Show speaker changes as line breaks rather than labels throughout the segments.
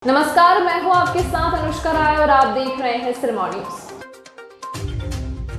नमस्कार, मैं हूं आपके साथ अनुष्का राय और आप देख रहे हैं सिरमौर न्यूज।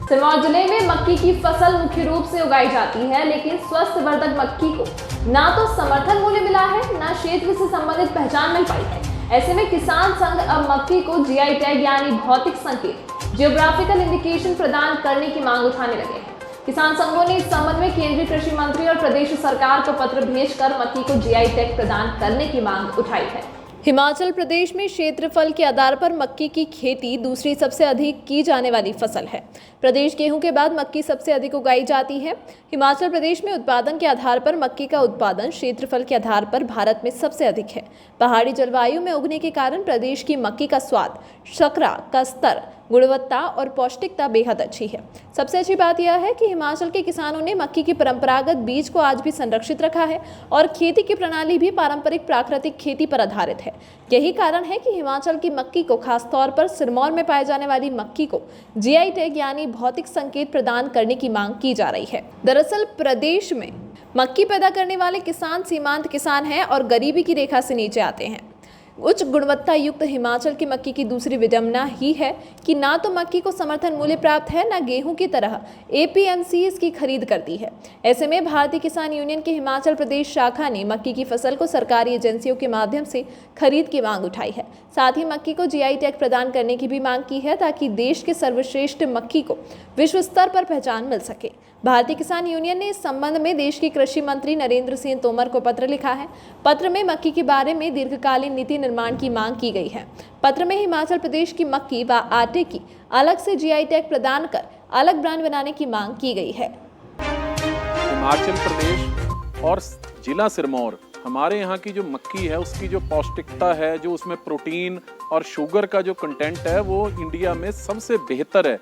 सिरमौर जिले में मक्की की फसल मुख्य रूप से उगाई जाती है, लेकिन स्वस्थवर्धक मक्की को ना तो समर्थन मूल्य मिला है, ना क्षेत्र से संबंधित पहचान मिल पाई है। ऐसे में किसान संघ अब मक्की को जीआई टैग यानी भौतिक संकेत जियोग्राफिकल इंडिकेशन प्रदान करने की मांग उठाने लगे हैं। किसान संघों ने इस संबंध में केंद्रीय कृषि मंत्री और प्रदेश सरकार को पत्र भेजकर मक्की को जीआई टैग प्रदान करने की मांग उठाई है। हिमाचल प्रदेश में क्षेत्रफल के आधार पर मक्की की खेती दूसरी सबसे अधिक की जाने वाली फसल है। प्रदेश गेहूं के बाद मक्की सबसे अधिक उगाई जाती है। हिमाचल प्रदेश में उत्पादन के आधार पर मक्की का उत्पादन क्षेत्रफल के आधार पर भारत में सबसे अधिक है। पहाड़ी जलवायु में उगने के कारण प्रदेश की मक्की का स्वाद, शर्करा का स्तर, गुणवत्ता और पौष्टिकता बेहद अच्छी है। सबसे अच्छी बात यह है कि हिमाचल के किसानों ने मक्की की परंपरागत बीज को आज भी संरक्षित रखा है और खेती की प्रणाली भी पारंपरिक प्राकृतिक खेती पर आधारित है। यही कारण है कि हिमाचल की मक्की को खासतौर पर सिरमौर में पाए जाने वाली मक्की को जीआई टैग यानी भौतिक संकेत प्रदान करने की मांग की जा रही है। दरअसल प्रदेश में मक्की पैदा करने वाले किसान सीमांत किसान हैं और गरीबी की रेखा से नीचे आते हैं। उच्च गुणवत्ता युक्त हिमाचल की मक्की की दूसरी विडंबना ही है कि ना तो मक्की को समर्थन मूल्य प्राप्त है, ना गेहूं की तरह एपीएमसी इसकी खरीद करती है। ऐसे में भारतीय किसान यूनियन के हिमाचल प्रदेश शाखा ने मक्की की फसल को सरकारी एजेंसियों के माध्यम से खरीद की मांग उठाई है। साथ ही मक्की को जीआई टैग प्रदान करने की भी मांग की है, ताकि देश के सर्वश्रेष्ठ मक्की को विश्व स्तर पर पहचान मिल सके। भारतीय किसान यूनियन ने इस संबंध में देश के कृषि मंत्री नरेंद्र सिंह तोमर को पत्र लिखा है। पत्र में मक्की के बारे में दीर्घकालीन नीति निर्माण की मांग की गई है। पत्र में हिमाचल प्रदेश की मक्की व आटे की अलग से जीआई टैग प्रदान कर अलग ब्रांड बनाने की मांग की गई है।
हिमाचल प्रदेश और जिला सिरमौर, हमारे यहाँ की जो मक्की है उसकी जो पौष्टिकता है, जो उसमें प्रोटीन और शुगर का जो कंटेंट है वो इंडिया में सबसे बेहतर है।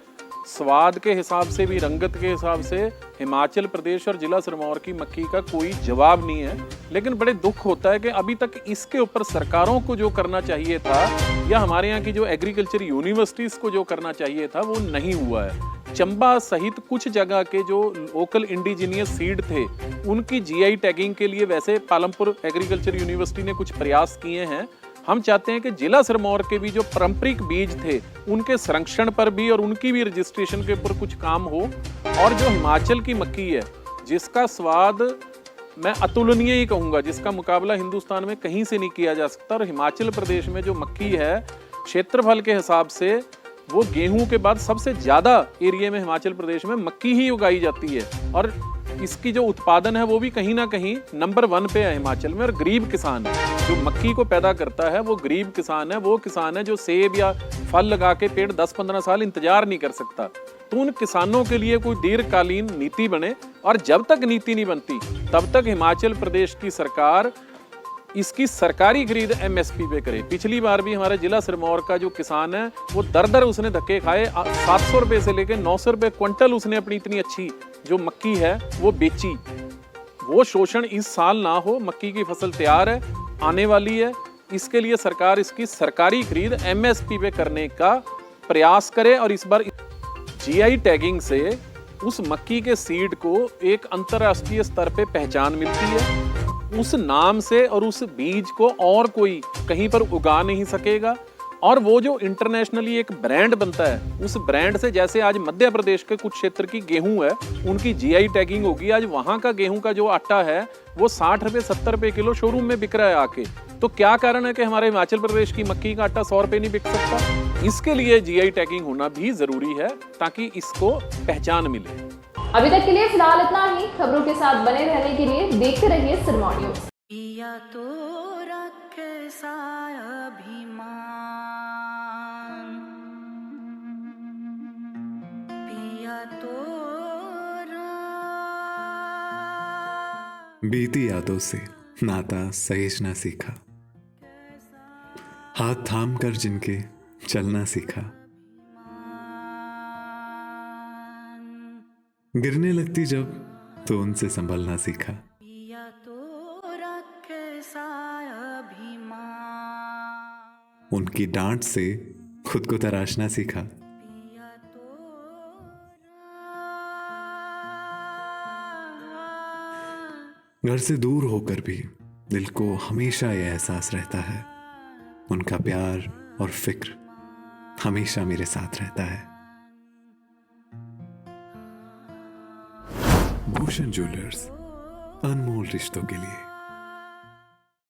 स्वाद के हिसाब से भी, रंगत के हिसाब से हिमाचल प्रदेश और जिला सिरमौर की मक्की का कोई जवाब नहीं है। लेकिन बड़े दुख होता है कि अभी तक इसके ऊपर सरकारों को जो करना चाहिए था या हमारे यहाँ की जो एग्रीकल्चर यूनिवर्सिटीज को जो करना चाहिए था वो नहीं हुआ है। चंबा सहित कुछ जगह के जो लोकल इंडिजीनियस सीड थे उनकी जीआई टैगिंग के लिए वैसे पालमपुर एग्रीकल्चर यूनिवर्सिटी ने कुछ प्रयास किए हैं। हम चाहते हैं कि जिला सिरमौर के भी जो पारंपरिक बीज थे उनके संरक्षण पर भी और उनकी भी रजिस्ट्रेशन के ऊपर कुछ काम हो। और जो हिमाचल की मक्की है जिसका स्वाद मैं अतुलनीय ही कहूँगा, जिसका मुकाबला हिंदुस्तान में कहीं से नहीं किया जा सकता। और हिमाचल प्रदेश में जो मक्की है क्षेत्रफल के हिसाब से वो गेहूं के बाद सबसे ज़्यादा एरिया में हिमाचल प्रदेश में मक्की ही उगाई जाती है और इसकी जो उत्पादन है वो भी कहीं ना कहीं नंबर 1 पे है हिमाचल में। और गरीब किसान जो मक्की को पैदा करता है वो गरीब किसान है, वो किसान है जो सेब या फल लगा के पेड़ 10-15 साल इंतजार नहीं कर सकता। तो उन किसानों के लिए कोई दीर्घकालीन नीति बने और जब तक नीति नहीं बनती तब तक हिमाचल प्रदेश की सरकार इसकी सरकारी खरीद एमएसपी पे करे। पिछली बार भी हमारे जिला सिरमौर का जो किसान है वो दर उसने धक्के खाए, 700 रुपए से लेकर 900 रुपए क्विंटल उसने अपनी इतनी अच्छी जो मक्की है वो बेची। वो शोषण इस साल ना हो। मक्की की फसल तैयार है, आने वाली है, इसके लिए सरकार इसकी सरकारी खरीद एमएसपी पे करने का प्रयास करे। और इस बार जीआई टैगिंग से उस मक्की के सीड को एक अंतर्राष्ट्रीय स्तर पे पहचान मिलती है। उस नाम से और उस बीज को और कोई कहीं पर उगा नहीं सकेगा। और वो जो इंटरनेशनली एक ब्रांड बनता है, उस ब्रांड से जैसे आज मध्य प्रदेश के कुछ क्षेत्र की गेहूं है उनकी जीआई टैगिंग होगी। आज वहां का गेहूं का जो आटा है वो 60 रुपए 70 रुपए किलो शोरूम में बिक रहा है आके। तो क्या कारण है कि हमारे हिमाचल प्रदेश की मक्की का आटा 100 रुपए नहीं बिक सकता? इसके लिए जीआई टैगिंग होना भी जरूरी है ताकि इसको पहचान मिले।
अभी तक के लिए फिलहाल इतना ही। खबरों के साथ बने रहने के लिए देखते रहिए सिरमौर न्यूज।
पिया तो रखे साया पिया तो
बीती यादों से नाता सहेजना सीखा, हाथ थाम कर जिनके चलना सीखा, गिरने लगती जब तो उनसे संभलना सीखा।
पिया तो रखे साया
उनकी डांट से खुद को तराशना सीखा।
पिया तो
घर से दूर होकर भी दिल को हमेशा यह एहसास रहता है उनका प्यार और फिक्र हमेशा मेरे साथ रहता है। भूषण ज्वेलर्स, अनमोल रिश्तों के लिए।